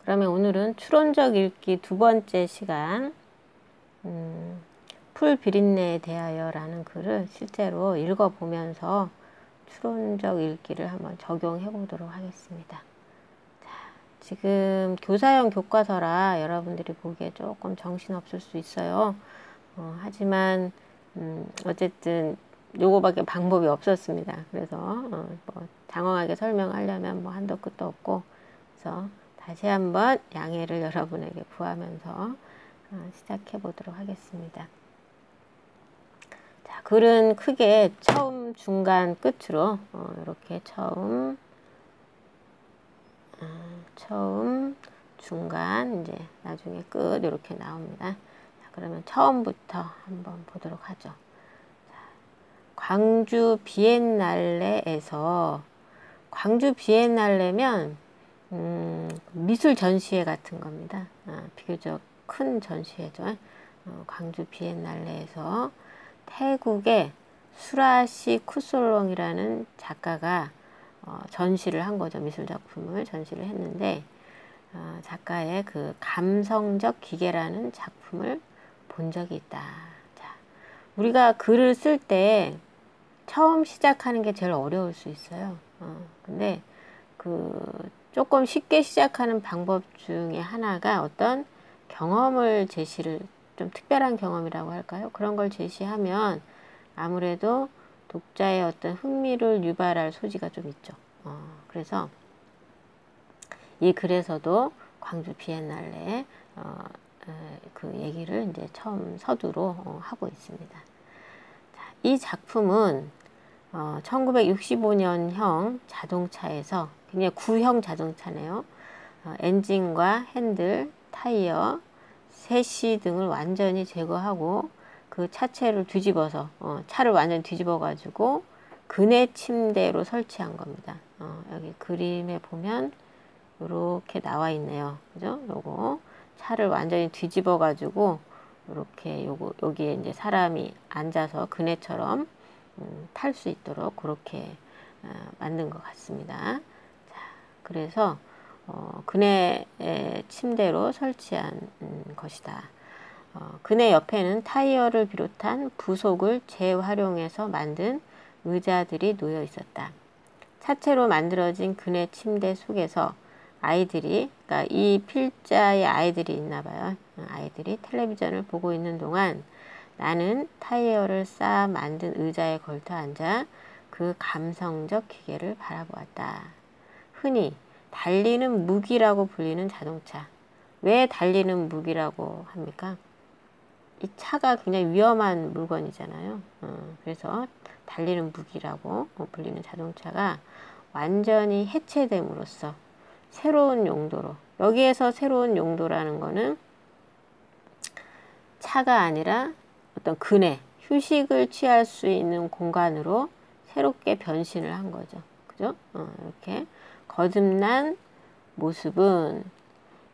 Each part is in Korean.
그러면 오늘은 추론적 읽기 두 번째 시간, 풀 비린내에 대하여 라는 글을 실제로 읽어보면서 추론적 읽기를 한번 적용해 보도록 하겠습니다. 자, 지금 교사형 교과서라 여러분들이 보기에 조금 정신없을 수 있어요. 하지만 어쨌든 요거밖에 방법이 없었습니다. 그래서 뭐 장황하게 설명하려면 뭐 한도 끝도 없고, 그래서 다시 한번 양해를 여러분에게 구하면서 시작해 보도록 하겠습니다. 자, 글은 크게 처음, 중간, 끝으로 이렇게 처음, 중간, 이제 나중에 끝 이렇게 나옵니다. 자, 그러면 처음부터 한번 보도록 하죠. 광주 비엔날레에서, 광주 비엔날레면 미술 전시회 같은 겁니다. 비교적 큰 전시회죠. 광주 비엔날레에서 태국의 수라시 쿠솔롱이라는 작가가 전시를 한 거죠. 미술 작품을 전시를 했는데, 작가의 그 감성적 기계라는 작품을 본 적이 있다. 자, 우리가 글을 쓸 때 처음 시작하는 게 제일 어려울 수 있어요. 근데 조금 쉽게 시작하는 방법 중에 하나가 어떤 경험을 제시를, 좀 특별한 경험이라고 할까요? 그런 걸 제시하면 아무래도 독자의 어떤 흥미를 유발할 소지가 좀 있죠. 그래서 이 글에서도 광주 비엔날레 그 얘기를 이제 처음 서두로 하고 있습니다. 자, 이 작품은 1965년형 자동차에서, 굉장히 구형 자동차네요. 엔진과 핸들, 타이어, 세시 등을 완전히 제거하고 그 차체를 뒤집어서, 차를 완전히 뒤집어 가지고 그네 침대로 설치한 겁니다. 여기 그림에 보면 이렇게 나와 있네요. 그죠? 요거 차를 완전히 뒤집어 가지고 이렇게 여기에 이제 사람이 앉아서 그네처럼 탈 수 있도록 그렇게 만든 것 같습니다. 자, 그래서 그네 침대로 설치한 것이다. 그네 옆에는 타이어를 비롯한 부속을 재활용해서 만든 의자들이 놓여 있었다. 차체로 만들어진 그네 침대 속에서 아이들이, 그러니까 이 필자의 아이들이 있나 봐요. 아이들이 텔레비전을 보고 있는 동안 나는 타이어를 쌓아 만든 의자에 걸터 앉아 그 감성적 기계를 바라보았다. 흔히 달리는 무기라고 불리는 자동차. 왜 달리는 무기라고 합니까? 이 차가 굉장히 위험한 물건이잖아요. 그래서 달리는 무기라고 불리는 자동차가 완전히 해체됨으로써 새로운 용도로, 여기에서 새로운 용도라는 거는 차가 아니라 어떤 그네, 휴식을 취할 수 있는 공간으로 새롭게 변신을 한 거죠. 그죠? 이렇게 거듭난 모습은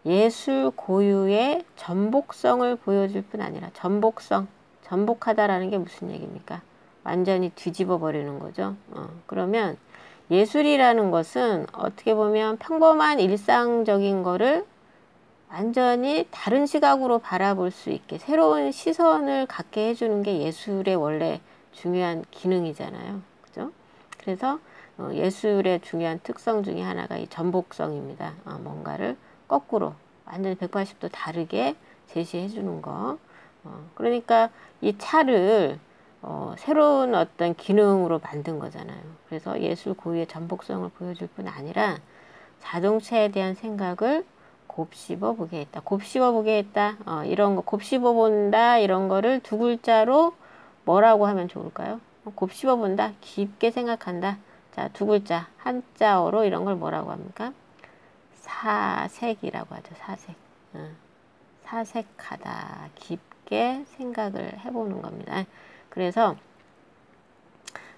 예술 고유의 전복성을 보여줄 뿐 아니라, 전복하다라는 게 무슨 얘기입니까? 완전히 뒤집어 버리는 거죠. 그러면 예술이라는 것은 어떻게 보면 평범한 일상적인 거를 완전히 다른 시각으로 바라볼 수 있게, 새로운 시선을 갖게 해주는 게 예술의 원래 중요한 기능이잖아요. 그죠? 그래서 예술의 중요한 특성 중에 하나가 이 전복성입니다. 뭔가를 거꾸로 완전히 180도 다르게 제시해 주는 거. 그러니까 이 차를 새로운 어떤 기능으로 만든 거잖아요. 그래서 예술 고유의 전복성을 보여줄 뿐 아니라 자동차에 대한 생각을 곱씹어 보게 했다. 곱씹어 보게 했다. 이런 거, 곱씹어 본다, 이런 거를 두 글자로 뭐라고 하면 좋을까요? 곱씹어 본다, 깊게 생각한다. 자, 두 글자, 한자어로 이런 걸 뭐라고 합니까? 사색이라고 하죠. 사색. 사색하다, 깊게 생각을 해보는 겁니다. 그래서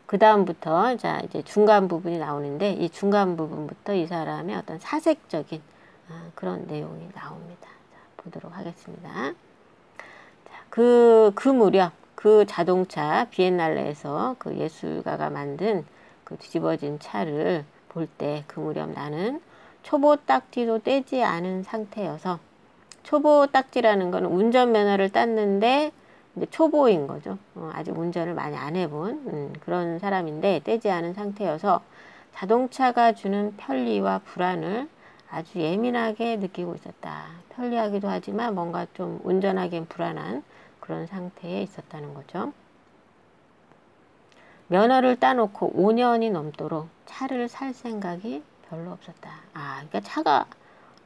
그 다음부터, 자, 이제 중간 부분이 나오는데, 이 중간 부분부터 이 사람의 어떤 사색적인 그런 내용이 나옵니다. 자, 보도록 하겠습니다. 자, 그 무렵, 그 자동차, 비엔날레에서 그 예술가가 만든 그 뒤집어진 차를 볼 때, 그 무렵 나는 초보 딱지도 떼지 않은 상태여서, 초보 딱지라는 건 운전면허를 땄는데 이제 초보인 거죠. 아직 운전을 많이 안 해본 그런 사람인데 떼지 않은 상태여서 자동차가 주는 편리와 불안을 아주 예민하게 느끼고 있었다. 편리하기도 하지만 뭔가 좀 운전하기엔 불안한 그런 상태에 있었다는 거죠. 면허를 따놓고 5년이 넘도록 차를 살 생각이 별로 없었다. 그러니까 차가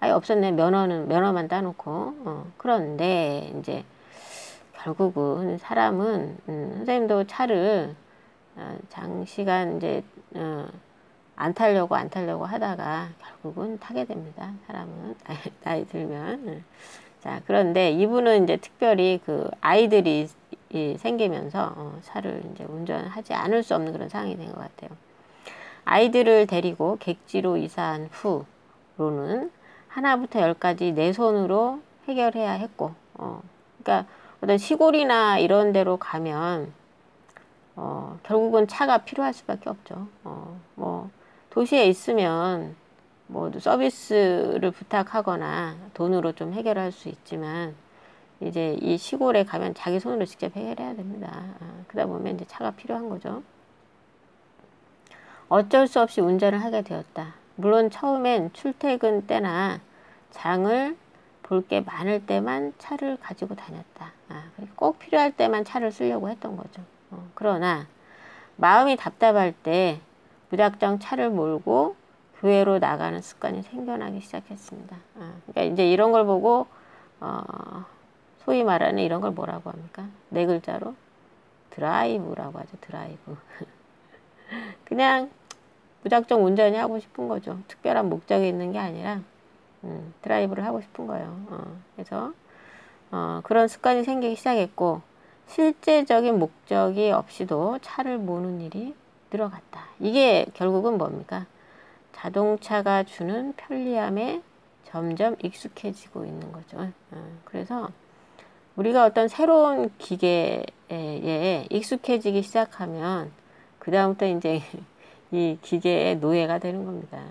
아예 없었네. 면허만 따놓고. 그런데 이제 결국은 사람은 선생님도 차를 장시간 이제 안 타려고 하다가 결국은 타게 됩니다. 사람은 나이 들면. 자, 그런데 이분은 이제 특별히 그 아이들이 생기면서 차를 이제 운전하지 않을 수 없는 그런 상황이 된 것 같아요. 아이들을 데리고 객지로 이사한 후로는 하나부터 열까지 내 손으로 해결해야 했고, 그러니까 어떤 시골이나 이런 데로 가면 결국은 차가 필요할 수밖에 없죠. 뭐 도시에 있으면 뭐 서비스를 부탁하거나 돈으로 좀 해결할 수 있지만 이제 이 시골에 가면 자기 손으로 직접 해결해야 됩니다. 그러다 보면 이제 차가 필요한 거죠. 어쩔 수 없이 운전을 하게 되었다. 물론 처음엔 출퇴근 때나 장을 볼 게 많을 때만 차를 가지고 다녔다. 꼭 필요할 때만 차를 쓰려고 했던 거죠. 그러나 마음이 답답할 때 무작정 차를 몰고 교회로 나가는 습관이 생겨나기 시작했습니다. 그러니까 이제 이런 걸 보고 소위 말하는 이런 걸 뭐라고 합니까? 네 글자로 드라이브라고 하죠. 드라이브. 그냥 무작정 운전이 하고 싶은 거죠. 특별한 목적이 있는 게 아니라 드라이브를 하고 싶은 거예요. 그래서 그런 습관이 생기기 시작했고 실제적인 목적이 없이도 차를 모는 일이 늘어갔다. 이게 결국은 뭡니까? 자동차가 주는 편리함에 점점 익숙해지고 있는 거죠. 그래서 우리가 어떤 새로운 기계에 익숙해지기 시작하면 그 다음부터 이제 이 기계의 노예가 되는 겁니다.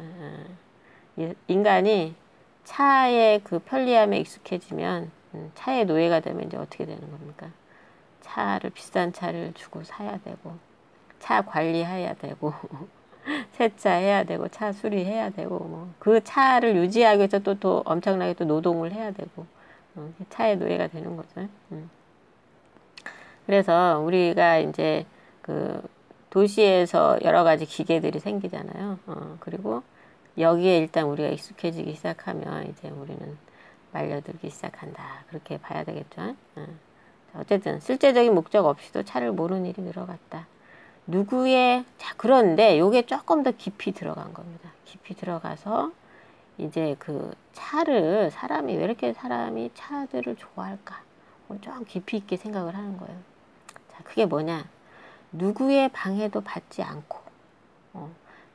인간이 차의 그 편리함에 익숙해지면 차의 노예가 되면 이제 어떻게 되는 겁니까? 비싼 차를 주고 사야 되고 차 관리해야 되고 세차해야 되고 차 수리해야 되고 뭐 그 차를 유지하기 위해서 또 엄청나게 또 노동을 해야 되고 차의 노예가 되는 거죠. 그래서 우리가 이제 그 도시에서 여러 가지 기계들이 생기잖아요. 그리고 여기에 일단 우리가 익숙해지기 시작하면 이제 우리는 말려들기 시작한다. 그렇게 봐야 되겠죠. 어쨌든 실제적인 목적 없이도 차를 모르는 일이 늘어갔다. 그런데 요게 조금 더 깊이 들어간 겁니다. 깊이 들어가서 이제 그 사람이 왜 이렇게 사람이 차들을 좋아할까? 좀 깊이 있게 생각을 하는 거예요. 자, 그게 뭐냐? 누구의 방해도 받지 않고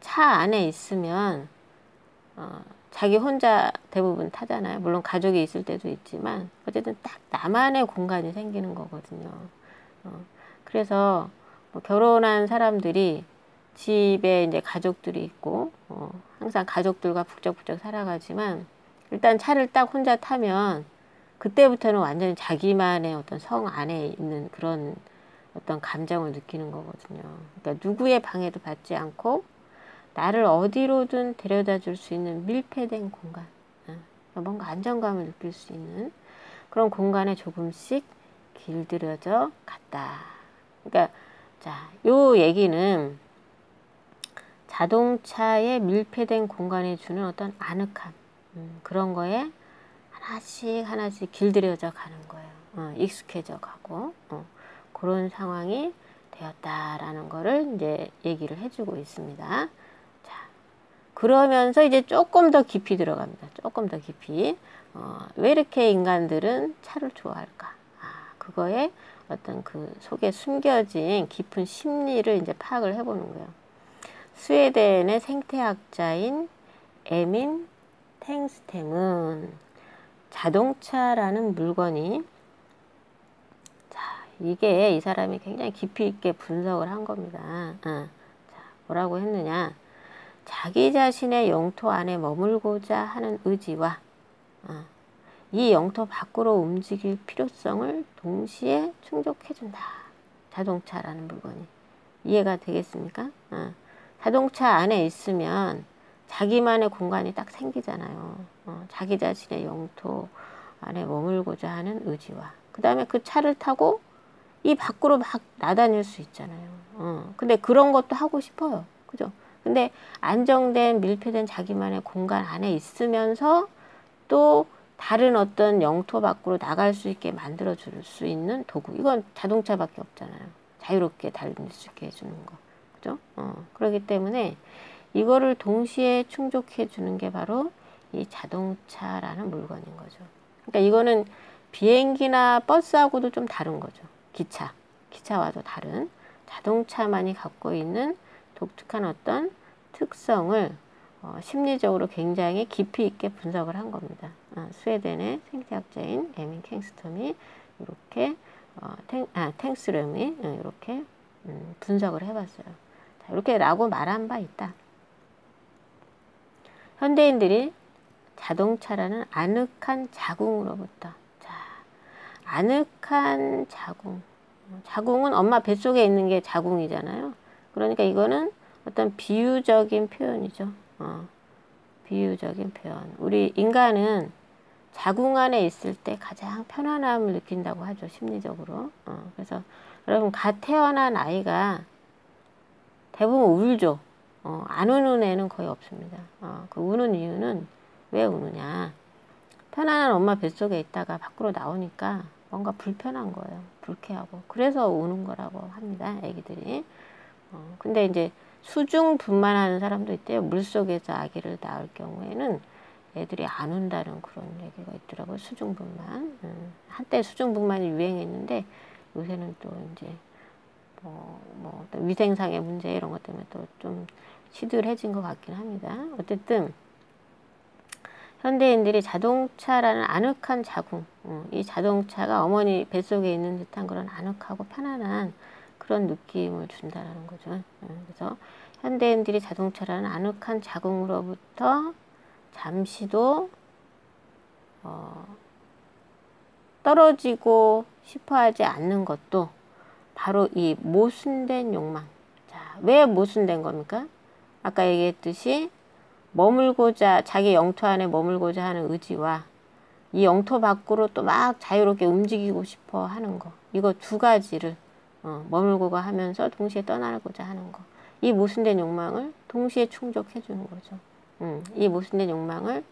차 안에 있으면 자기 혼자 대부분 타잖아요. 물론 가족이 있을 때도 있지만 어쨌든 딱 나만의 공간이 생기는 거거든요. 그래서 뭐 결혼한 사람들이 집에 이제 가족들이 있고 항상 가족들과 북적북적 살아가지만 일단 차를 딱 혼자 타면 그때부터는 완전히 자기만의 어떤 성 안에 있는 그런 어떤 감정을 느끼는 거거든요. 그러니까 누구의 방해도 받지 않고 나를 어디로든 데려다 줄 수 있는 밀폐된 공간, 뭔가 안정감을 느낄 수 있는 그런 공간에 조금씩 길들여져 갔다. 그러니까 자, 요 얘기는 자동차의 밀폐된 공간에 주는 어떤 아늑함, 그런 거에 하나씩 길들여져 가는 거예요. 익숙해져 가고 그런 상황이 되었다라는 거를 이제 얘기를 해주고 있습니다. 자, 그러면서 이제 조금 더 깊이 들어갑니다. 조금 더 깊이. 왜 이렇게 인간들은 차를 좋아할까? 그거에 어떤 그 속에 숨겨진 깊은 심리를 이제 파악을 해보는 거예요. 스웨덴의 생태학자인 에민 탱스템은 자동차라는 물건이 이게 이 사람이 굉장히 깊이 있게 분석을 한 겁니다. 자, 뭐라고 했느냐? 자기 자신의 영토 안에 머물고자 하는 의지와 이 영토 밖으로 움직일 필요성을 동시에 충족해준다. 자동차라는 물건이. 이해가 되겠습니까? 자동차 안에 있으면 자기만의 공간이 딱 생기잖아요. 자기 자신의 영토 안에 머물고자 하는 의지와 그 다음에 그 차를 타고 이 밖으로 막 나다닐 수 있잖아요. 근데 그런 것도 하고 싶어요. 그죠? 근데 안정된 밀폐된 자기만의 공간 안에 있으면서 또 다른 어떤 영토 밖으로 나갈 수 있게 만들어 줄 수 있는 도구. 이건 자동차밖에 없잖아요. 자유롭게 달릴 수 있게 해주는 거. 그죠? 그렇기 때문에 이거를 동시에 충족해 주는 게 바로 이 자동차라는 물건인 거죠. 그러니까 이거는 비행기나 버스하고도 좀 다른 거죠. 기차와도 다른 자동차만이 갖고 있는 독특한 어떤 특성을 심리적으로 굉장히 깊이 있게 분석을 한 겁니다. 스웨덴의 생태학자인 에민 캥스텀이 이렇게 탱스름이 이렇게 분석을 해봤어요. 자, 이렇게 라고 말한 바 있다. 현대인들이 자동차라는 아늑한 자궁으로부터 아늑한 자궁. 자궁은 엄마 뱃속에 있는 게 자궁이잖아요. 그러니까 이거는 어떤 비유적인 표현이죠. 비유적인 표현. 우리 인간은 자궁 안에 있을 때 가장 편안함을 느낀다고 하죠. 심리적으로. 그래서 여러분 갓 태어난 아이가 대부분 울죠. 안 우는 애는 거의 없습니다. 그 우는 이유는 왜 우느냐. 편안한 엄마 뱃속에 있다가 밖으로 나오니까 뭔가 불편한 거예요. 불쾌하고. 그래서 우는 거라고 합니다. 애기들이. 근데 이제 수중분만하는 사람도 있대요. 물속에서 아기를 낳을 경우에는 애들이 안 운다는 그런 얘기가 있더라고요. 수중분만. 한때 수중분만이 유행했는데 요새는 또 이제 어떤 위생상의 문제 이런 것 때문에 또 좀 시들해진 것 같긴 합니다. 어쨌든 현대인들이 자동차라는 아늑한 자궁, 이 자동차가 어머니 뱃속에 있는 듯한 그런 아늑하고 편안한 그런 느낌을 준다는 거죠. 그래서 현대인들이 자동차라는 아늑한 자궁으로부터 잠시도 떨어지고 싶어하지 않는 것도 바로 이 모순된 욕망. 자, 왜 모순된 겁니까? 아까 얘기했듯이 머물고자, 자기 영토 안에 머물고자 하는 의지와 이 영토 밖으로 또 막 자유롭게 움직이고 싶어 하는 거. 이거 두 가지를 머물고가 하면서 동시에 떠나고자 하는 거. 이 모순된 욕망을 동시에 충족해 주는 거죠. 이 모순된 욕망을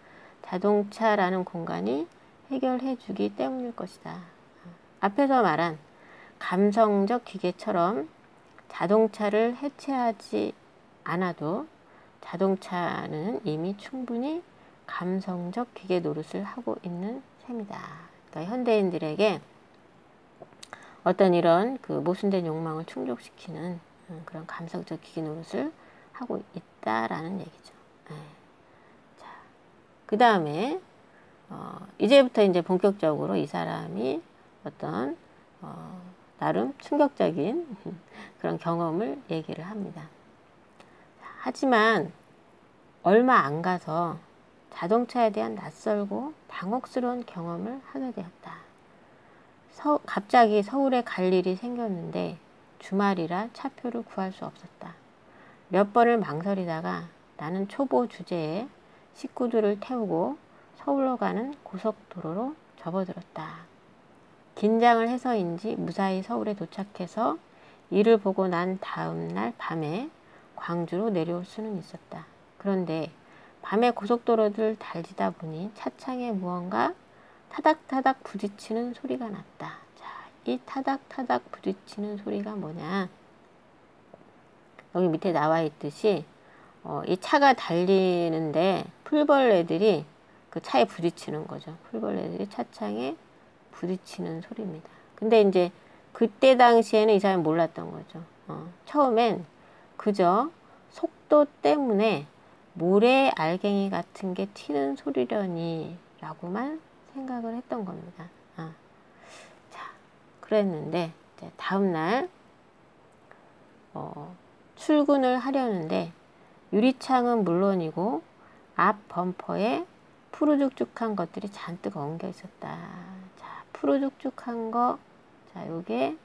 자동차라는 공간이 해결해 주기 때문일 것이다. 앞에서 말한 감성적 기계처럼 자동차를 해체하지 않아도 자동차는 이미 충분히 감성적 기계 노릇을 하고 있는 셈이다. 그러니까 현대인들에게 어떤 이런 그 모순된 욕망을 충족시키는 그런 감성적 기계 노릇을 하고 있다라는 얘기죠. 자, 그 다음에 이제부터 이제 본격적으로 이 사람이 어떤 나름 충격적인 그런 경험을 얘기를 합니다. 하지만 얼마 안 가서 자동차에 대한 낯설고 당혹스러운 경험을 하게 되었다. 갑자기 서울에 갈 일이 생겼는데 주말이라 차표를 구할 수 없었다. 몇 번을 망설이다가 나는 초보 주제에 식구들을 태우고 서울로 가는 고속도로로 접어들었다. 긴장을 해서인지 무사히 서울에 도착해서 일을 보고 난 다음 날 밤에 광주로 내려올 수는 있었다. 그런데 밤에 고속도로를 달리다 보니 차창에 무언가 타닥타닥 부딪히는 소리가 났다. 자, 이 타닥타닥 부딪히는 소리가 뭐냐? 여기 밑에 나와 있듯이 이 차가 달리는데 풀벌레들이 그 차에 부딪히는 거죠. 풀벌레들이 차창에 부딪히는 소리입니다. 근데 이제 그때 당시에는 이 사람이 몰랐던 거죠. 처음엔 그저 속도 때문에 모래 알갱이 같은 게 튀는 소리려니 라고만 생각을 했던 겁니다. 자, 그랬는데 다음날 출근을 하려는데 유리창은 물론이고 앞 범퍼에 푸르죽죽한 것들이 잔뜩 엉겨 있었다. 자, 푸르죽죽한 거, 자, 요게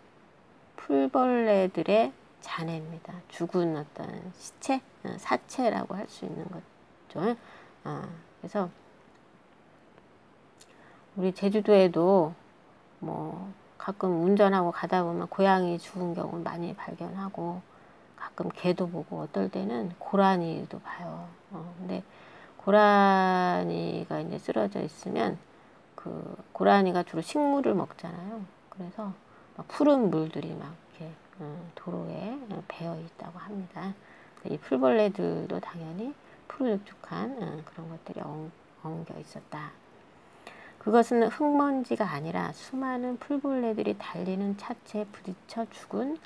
풀벌레들의 잔해입니다. 죽은 어떤 시체, 사체라고 할 수 있는 거죠. 그래서 우리 제주도에도 뭐 가끔 운전하고 가다 보면 고양이 죽은 경우 많이 발견하고 가끔 개도 보고 어떨 때는 고라니도 봐요. 근데 고라니가 이제 쓰러져 있으면 그 고라니가 주로 식물을 먹잖아요. 그래서 막 푸른 물들이 막 이렇게 도로에 배어 있다고 합니다. 이 풀벌레들도 당연히 푸르죽죽한 그런 것들이 엉겨 있었다. 그것은 흙먼지가 아니라 수많은 풀벌레들이 달리는 차체에 부딪혀 죽은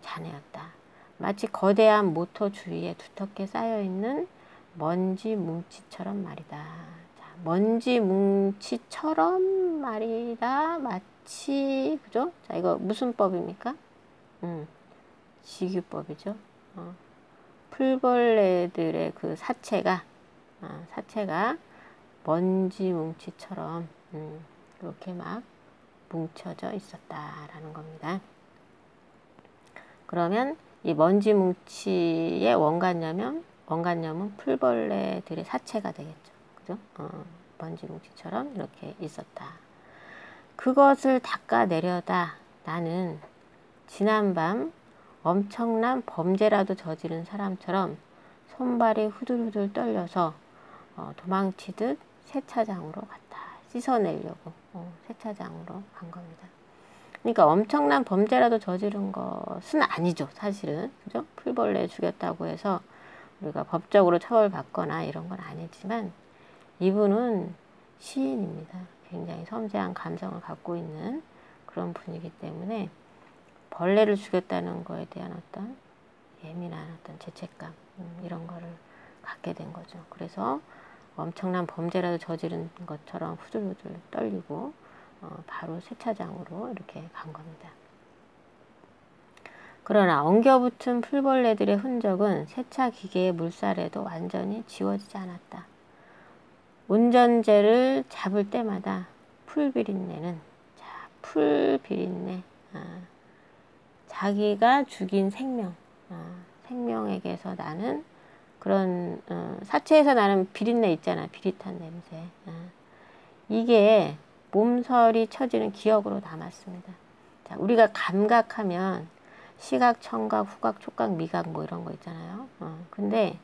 잔해였다. 마치 거대한 모터 주위에 두텁게 쌓여있는 먼지 뭉치처럼 말이다. 자, 먼지 뭉치처럼 말이다. 마치, 그죠? 자, 이거 무슨 법입니까? 지규법이죠. 풀벌레들의 그 사체가 먼지 뭉치처럼 이렇게 막 뭉쳐져 있었다라는 겁니다. 그러면 이 먼지 뭉치의 원관념은 풀벌레들의 사체가 되겠죠. 그죠? 먼지 뭉치처럼 이렇게 있었다. 그것을 닦아내려다 나는 지난밤 엄청난 범죄라도 저지른 사람처럼 손발이 후들후들 떨려서 도망치듯 세차장으로 갔다. 씻어내려고 세차장으로 간 겁니다. 그러니까 엄청난 범죄라도 저지른 것은 아니죠. 사실은. 그죠? 풀벌레 죽였다고 해서 우리가 법적으로 처벌받거나 이런 건 아니지만 이분은 시인입니다. 굉장히 섬세한 감성을 갖고 있는 그런 분이기 때문에 벌레를 죽였다는 거에 대한 어떤 예민한 어떤 죄책감 이런 거를 갖게 된 거죠. 그래서 엄청난 범죄라도 저지른 것처럼 후들후들 떨리고 바로 세차장으로 이렇게 간 겁니다. 그러나 엉겨붙은 풀벌레들의 흔적은 세차 기계의 물살에도 완전히 지워지지 않았다. 운전재를 잡을 때마다 풀비린내는, 자, 풀비린내, 자기가 죽인 생명에게서 나는 그런 사체에서 나는 비린내 있잖아. 비릿한 냄새. 이게 몸서리 쳐지는 기억으로 남았습니다. 자, 우리가 감각하면 시각, 청각, 후각, 촉각, 미각 뭐 이런 거 있잖아요. 근데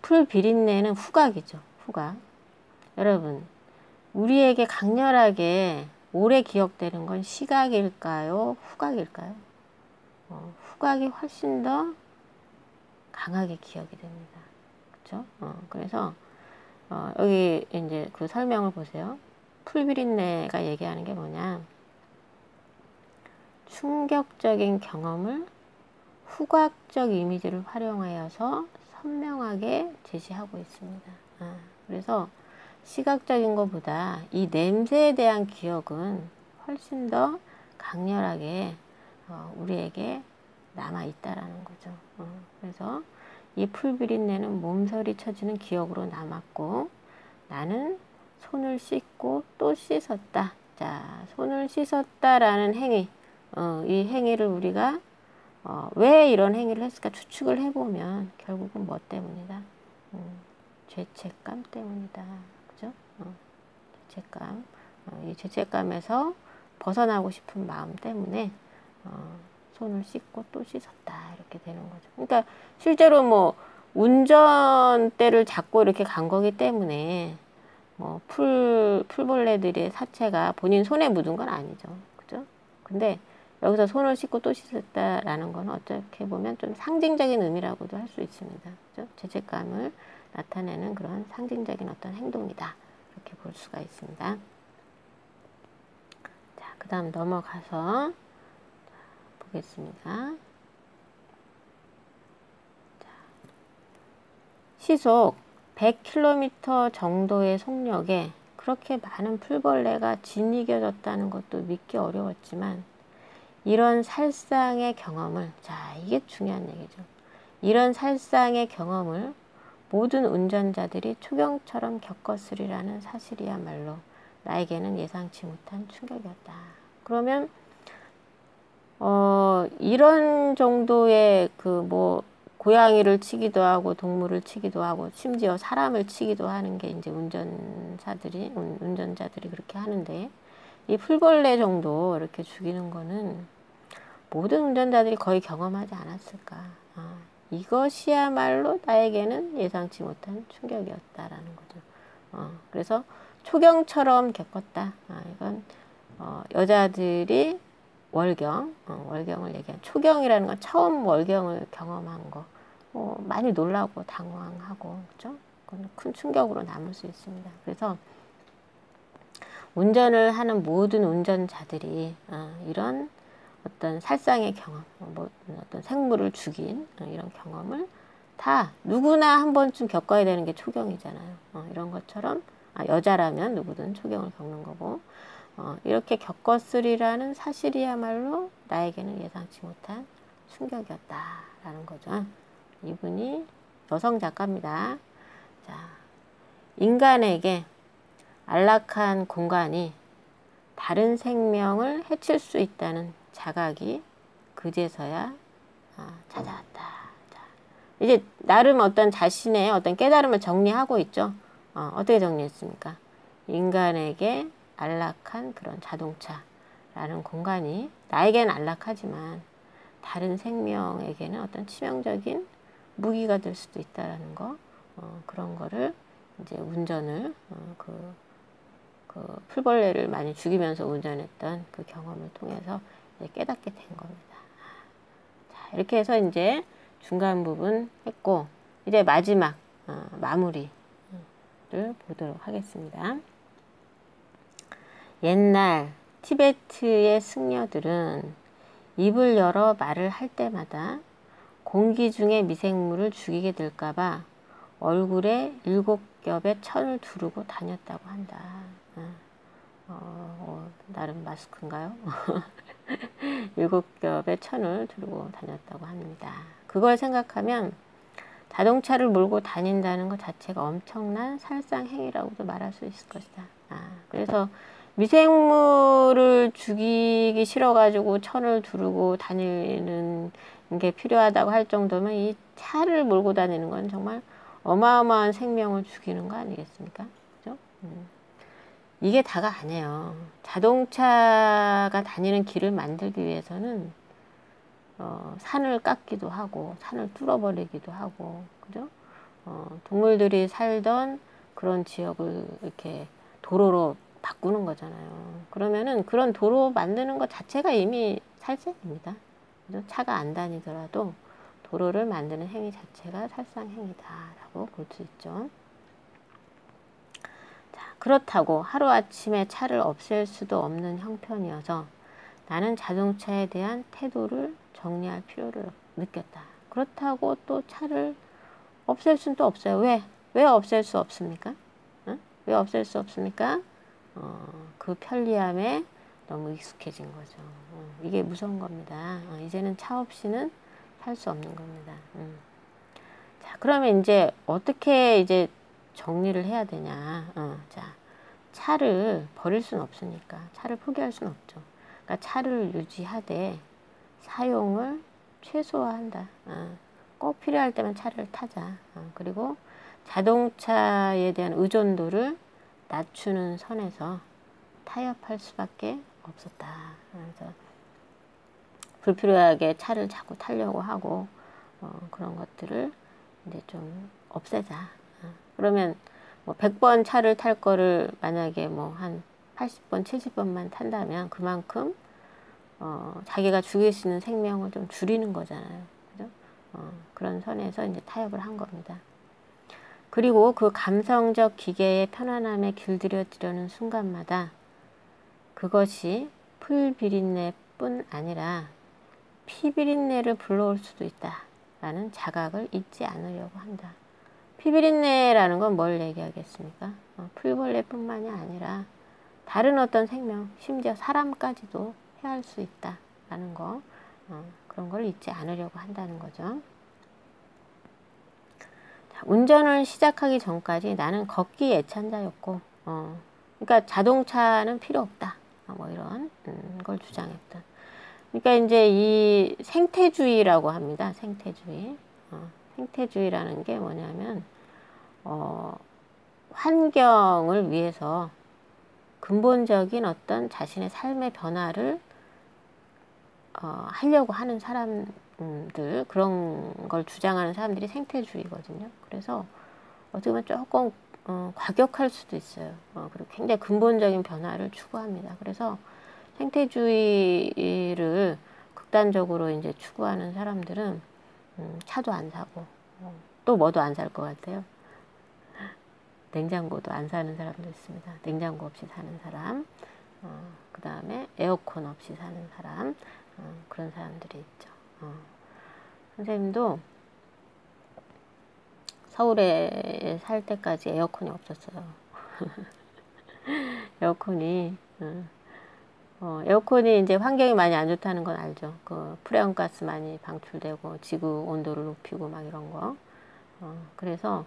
풀 비린내는 후각이죠. 후각. 여러분, 우리에게 강렬하게 오래 기억되는 건 시각일까요? 후각일까요? 후각이 훨씬 더 강하게 기억이 됩니다. 그렇죠? 그래서 여기 이제 그 설명을 보세요. 풀비린내가 얘기하는 게 뭐냐? 충격적인 경험을 후각적 이미지를 활용하여서 선명하게 제시하고 있습니다. 그래서 시각적인 것보다 이 냄새에 대한 기억은 훨씬 더 강렬하게 우리에게 남아있다라는 거죠. 그래서 이 풀비린내는 몸서리 쳐지는 기억으로 남았고 나는 손을 씻고 또 씻었다. 자, 손을 씻었다라는 행위, 이 행위를 우리가 왜 이런 행위를 했을까 추측을 해보면 결국은 뭐 때문이다? 죄책감 때문이다. 그죠? 죄책감. 이 죄책감에서 벗어나고 싶은 마음 때문에 손을 씻고 또 씻었다. 이렇게 되는 거죠. 그러니까 실제로 뭐 운전대를 잡고 이렇게 간 거기 때문에 뭐 풀벌레들의 사체가 본인 손에 묻은 건 아니죠. 그죠? 근데 여기서 손을 씻고 또 씻었다라는 건 어떻게 보면 좀 상징적인 의미라고도 할 수 있습니다. 그죠? 죄책감을 나타내는 그런 상징적인 어떤 행동이다. 이렇게 볼 수가 있습니다. 자, 그 다음 넘어가서 보겠습니다. 자, 시속 100km 정도의 속력에 그렇게 많은 풀벌레가 짓이겨졌다는 것도 믿기 어려웠지만 이런 살상의 경험을, 자, 이게 중요한 얘기죠. 이런 살상의 경험을 모든 운전자들이 초경처럼 겪었으리라는 사실이야말로 나에게는 예상치 못한 충격이었다. 그러면 이런 정도의 고양이를 치기도 하고 동물을 치기도 하고 심지어 사람을 치기도 하는 게 이제 운전자들이 그렇게 하는데, 이 풀벌레 정도 이렇게 죽이는 거는 모든 운전자들이 거의 경험하지 않았을까. 이것이야말로 나에게는 예상치 못한 충격이었다라는 거죠. 그래서 초경처럼 겪었다. 이건 여자들이 월경을 얘기한, 초경이라는 건 처음 월경을 경험한 거, 많이 놀라고 당황하고, 그죠? 그건 큰 충격으로 남을 수 있습니다. 그래서 운전을 하는 모든 운전자들이 이런 어떤 살상의 경험, 어떤 생물을 죽인 이런 경험을 다 누구나 한 번쯤 겪어야 되는 게 초경이잖아요. 이런 것처럼 여자라면 누구든 초경을 겪는 거고, 이렇게 겪었으리라는 사실이야말로 나에게는 예상치 못한 충격이었다라는 거죠. 이분이 여성 작가입니다. 자, 인간에게 안락한 공간이 다른 생명을 해칠 수 있다는 자각이 그제서야 찾아왔다. 자, 이제 나름 어떤 자신의 어떤 깨달음을 정리하고 있죠. 어떻게 정리했습니까? 인간에게 안락한 그런 자동차라는 공간이 나에게는 안락하지만 다른 생명에게는 어떤 치명적인 무기가 될 수도 있다라는 거, 그런 거를 이제 운전을 그 풀벌레를 많이 죽이면서 운전했던 그 경험을 통해서 이제 깨닫게 된 겁니다. 자, 이렇게 해서 이제 중간 부분 했고, 이제 마지막 마무리를 보도록 하겠습니다. 옛날 티베트의 승려들은 입을 열어 말을 할 때마다 공기 중에 미생물을 죽이게 될까봐 얼굴에 7겹의 천을 두르고 다녔다고 한다. 나름 마스크인가요? 7겹의 천을 두르고 다녔다고 합니다. 그걸 생각하면 자동차를 몰고 다닌다는 것 자체가 엄청난 살상 행위라고도 말할 수 있을 것이다. 그래서 미생물을 죽이기 싫어가지고 천을 두르고 다니는 게 필요하다고 할 정도면 이 차를 몰고 다니는 건 정말 어마어마한 생명을 죽이는 거 아니겠습니까? 그죠? 이게 다가 아니에요. 자동차가 다니는 길을 만들기 위해서는 산을 깎기도 하고 산을 뚫어버리기도 하고, 그죠? 동물들이 살던 그런 지역을 이렇게 도로로 바꾸는 거잖아요. 그러면은 그런 도로 만드는 것 자체가 이미 살생입니다. 그죠? 차가 안 다니더라도 도로를 만드는 행위 자체가 살상 행위다라고 볼 수 있죠. 자, 그렇다고 하루아침에 차를 없앨 수도 없는 형편이어서 나는 자동차에 대한 태도를 정리할 필요를 느꼈다. 그렇다고 또 차를 없앨 수는 또 없어요. 왜 없앨 수 없습니까? 왜 없앨 수 없습니까? 그 편리함에 너무 익숙해진 거죠. 이게 무서운 겁니다. 이제는 차 없이는 살 수 없는 겁니다. 자, 그러면 이제 어떻게 이제 정리를 해야 되냐? 자, 차를 버릴 수는 없으니까 차를 포기할 수는 없죠. 그러니까 차를 유지하되 사용을 최소화한다. 꼭 필요할 때만 차를 타자. 그리고 자동차에 대한 의존도를 낮추는 선에서 타협할 수밖에 없었다. 그래서 불필요하게 차를 자꾸 타려고 하고 그런 것들을 이제 좀 없애자. 그러면 뭐 100번 차를 탈 거를 만약에 뭐 한 80번, 70번만 탄다면 그만큼 자기가 죽일 수 있는 생명을 좀 줄이는 거잖아요. 그죠? 그런 선에서 이제 타협을 한 겁니다. 그리고 그 감성적 기계의 편안함에 길들여지려는 순간마다 그것이 풀비린내뿐 아니라 피비린내를 불러올 수도 있다라는 자각을 잊지 않으려고 한다. 피비린내라는 건 뭘 얘기하겠습니까? 풀벌레뿐만이 아니라 다른 어떤 생명, 심지어 사람까지도 해할 수 있다라는 거, 그런 걸 잊지 않으려고 한다는 거죠. 운전을 시작하기 전까지 나는 걷기 애찬자였고, 그러니까 자동차는 필요 없다. 뭐 이런 걸 주장했던. 그러니까 이제 이 생태주의라고 합니다. 생태주의. 생태주의라는 게 뭐냐면, 환경을 위해서 근본적인 어떤 자신의 삶의 변화를 하려고 하는 사람들, 그런 걸 주장하는 사람들이 생태주의거든요. 그래서 어떻게 보면 조금 과격할 수도 있어요. 그리고 굉장히 근본적인 변화를 추구합니다. 그래서 생태주의를 극단적으로 이제 추구하는 사람들은 차도 안 사고 또 뭐도 안 살 것 같아요. 냉장고도 안 사는 사람도 있습니다. 냉장고 없이 사는 사람, 그 다음에 에어컨 없이 사는 사람, 그런 사람들이 있죠. 선생님도 서울에 살 때까지 에어컨이 없었어요. 에어컨이 이제 환경이 많이 안 좋다는 건 알죠. 그 프레온가스 많이 방출되고 지구 온도를 높이고 막 이런 거. 그래서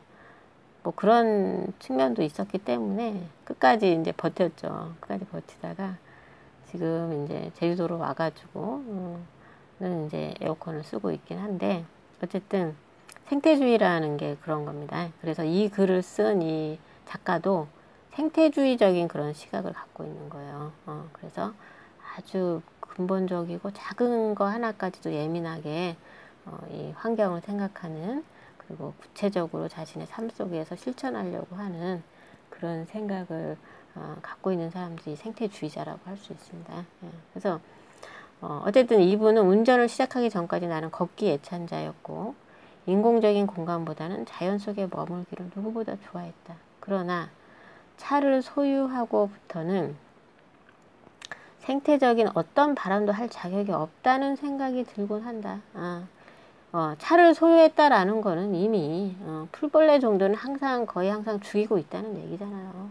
뭐 그런 측면도 있었기 때문에 끝까지 이제 버텼죠. 끝까지 버티다가 지금 이제 제주도로 와가지고 는 이제 에어컨을 쓰고 있긴 한데 어쨌든 생태주의라는 게 그런 겁니다. 그래서 이 글을 쓴 이 작가도 생태주의적인 그런 시각을 갖고 있는 거예요. 그래서 아주 근본적이고 작은 거 하나까지도 예민하게 이 환경을 생각하는, 그리고 구체적으로 자신의 삶 속에서 실천하려고 하는 그런 생각을 갖고 있는 사람들이 생태주의자라고 할 수 있습니다. 그래서 어쨌든 이분은 운전을 시작하기 전까지 나는 걷기 애찬자였고 인공적인 공간보다는 자연 속에 머물기를 누구보다 좋아했다. 그러나 차를 소유하고부터는 생태적인 어떤 바람도 할 자격이 없다는 생각이 들곤 한다. 차를 소유했다라는 거는 이미 풀벌레 정도는 거의 항상 죽이고 있다는 얘기잖아요.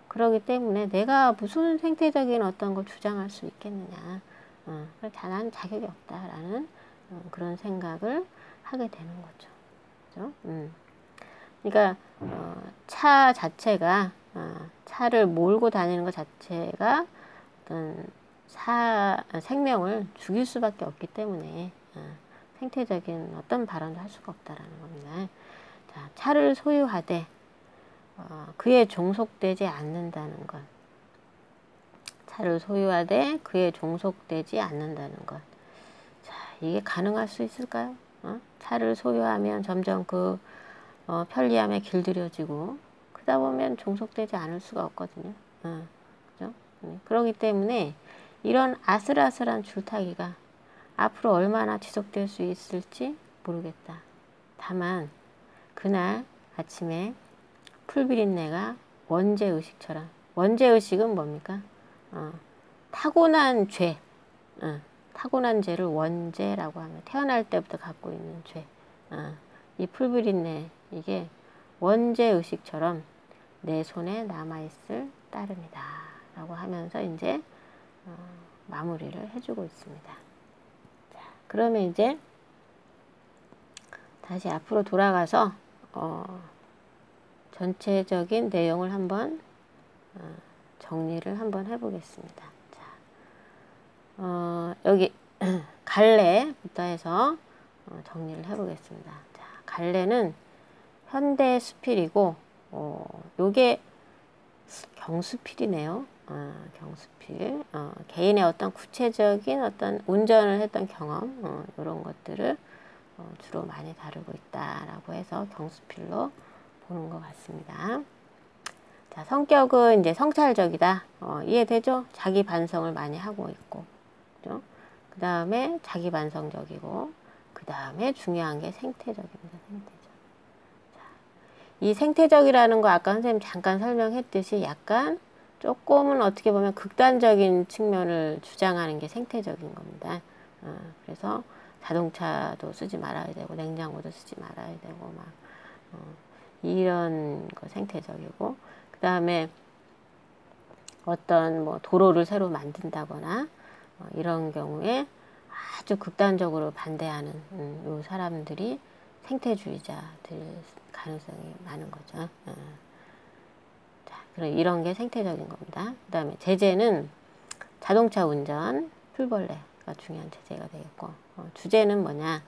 그렇기 때문에 내가 무슨 생태적인 어떤 걸 주장할 수 있겠느냐. 난 자격이 없다라는 그런 생각을 하게 되는 거죠. 그죠? 그러니까 차 자체가 차를 몰고 다니는 것 자체가 어떤 생명을 죽일 수밖에 없기 때문에 생태적인 어떤 발언도 할 수가 없다라는 겁니다. 자, 차를 소유하되 그에 종속되지 않는다는 것. 차를 소유하되 그에 종속되지 않는다는 것. 자, 이게 가능할 수 있을까요? 차를 소유하면 점점 그 편리함에 길들여지고 그러다 보면 종속되지 않을 수가 없거든요. 그죠? 그렇기 때문에 이런 아슬아슬한 줄타기가 앞으로 얼마나 지속될 수 있을지 모르겠다. 다만 그날 아침에 풀비린내가 원죄의식처럼, 원죄의식은 뭡니까? 타고난 죄, 타고난 죄를 원죄라고 하면 태어날 때부터 갖고 있는 죄, 이 풀비린내, 이게 원죄의식처럼 내 손에 남아있을 따름이다 라고 하면서 이제 마무리를 해주고 있습니다. 자, 그러면 이제 다시 앞으로 돌아가서 전체적인 내용을 한번 정리를 한번 해보겠습니다. 자, 여기 갈래부터 해서 정리를 해보겠습니다. 자, 갈래는 현대 수필이고 요게 경수필이네요. 경수필. 개인의 어떤 구체적인 어떤 운전을 했던 경험, 이런 것들을 주로 많이 다루고 있다라고 해서 경수필로 보는 것 같습니다. 자, 성격은 이제 성찰적이다. 이해되죠? 자기 반성을 많이 하고 있고, 그죠? 그 다음에 자기 반성적이고, 그 다음에 중요한 게 생태적입니다. 생태적. 자, 이 생태적이라는 거 아까 선생님 잠깐 설명했듯이 약간 조금은 어떻게 보면 극단적인 측면을 주장하는 게 생태적인 겁니다. 그래서 자동차도 쓰지 말아야 되고 냉장고도 쓰지 말아야 되고 막 이런 거 생태적이고, 그 다음에 어떤 뭐 도로를 새로 만든다거나 이런 경우에 아주 극단적으로 반대하는 요 사람들이 생태주의자들 가능성이 많은 거죠. 자, 그럼 이런 게 생태적인 겁니다. 그 다음에 제재는 자동차 운전, 풀벌레가 중요한 제재가 되겠고, 주제는 뭐냐?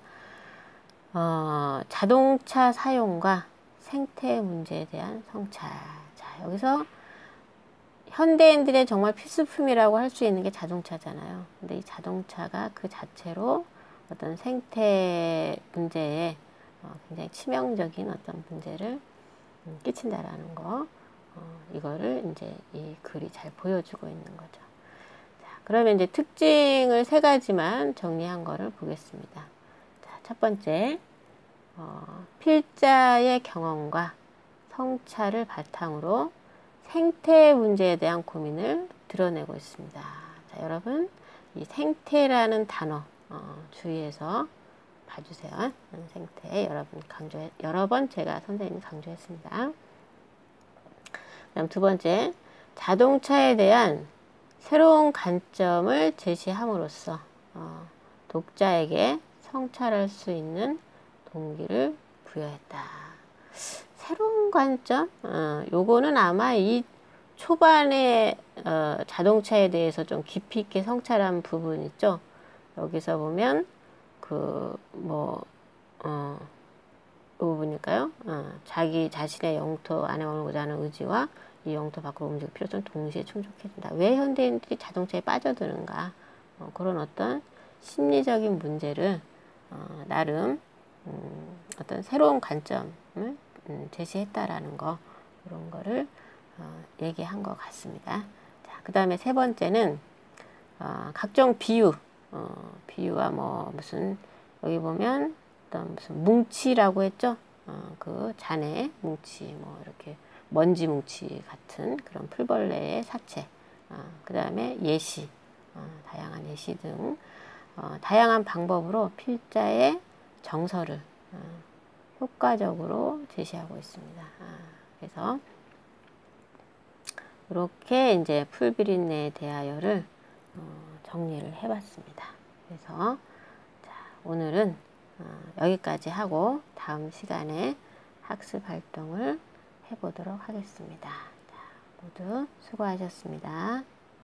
자동차 사용과 생태 문제에 대한 성찰. 자, 여기서 현대인들의 정말 필수품이라고 할 수 있는 게 자동차잖아요. 근데 이 자동차가 그 자체로 어떤 생태 문제에 굉장히 치명적인 어떤 문제를 끼친다라는 거, 이거를 이제 이 글이 잘 보여주고 있는 거죠. 자, 그러면 이제 특징을 3가지만 정리한 거를 보겠습니다. 자, 첫 번째, 필자의 경험과 성찰을 바탕으로 생태 문제에 대한 고민을 드러내고 있습니다. 자, 여러분, 이 생태라는 단어 주의해서 봐주세요. 생태 여러 번 제가 선생님이 강조했습니다. 그다음 두 번째, 자동차에 대한 새로운 관점을 제시함으로써 독자에게 성찰할 수 있는 동기를 부여했다. 새로운 관점? 요거는 아마 이 초반에 자동차에 대해서 좀 깊이 있게 성찰한 부분 있죠. 여기서 보면 이 부분일까요? 자기 자신의 영토 안에 오고자 하는 의지와 이 영토 밖으로 움직일 필요성을 동시에 충족해준다. 왜 현대인들이 자동차에 빠져드는가? 그런 어떤 심리적인 문제를 나름 어떤 새로운 관점을 제시했다라는 거, 그런 거를 얘기한 것 같습니다. 자, 그 다음에 3번째는 각종 비유와 무슨 여기 보면 어떤 무슨 뭉치라고 했죠. 그 잔해 뭉치, 이렇게 먼지 뭉치 같은 그런 풀벌레의 사체, 그 다음에 예시, 다양한 예시 등 다양한 방법으로 필자의 정서를 효과적으로 제시하고 있습니다. 그래서 이렇게 이제 풀비린내에 대하여를 정리를 해봤습니다. 그래서 자, 오늘은 여기까지 하고 다음 시간에 학습 활동을 해보도록 하겠습니다. 자, 모두 수고하셨습니다.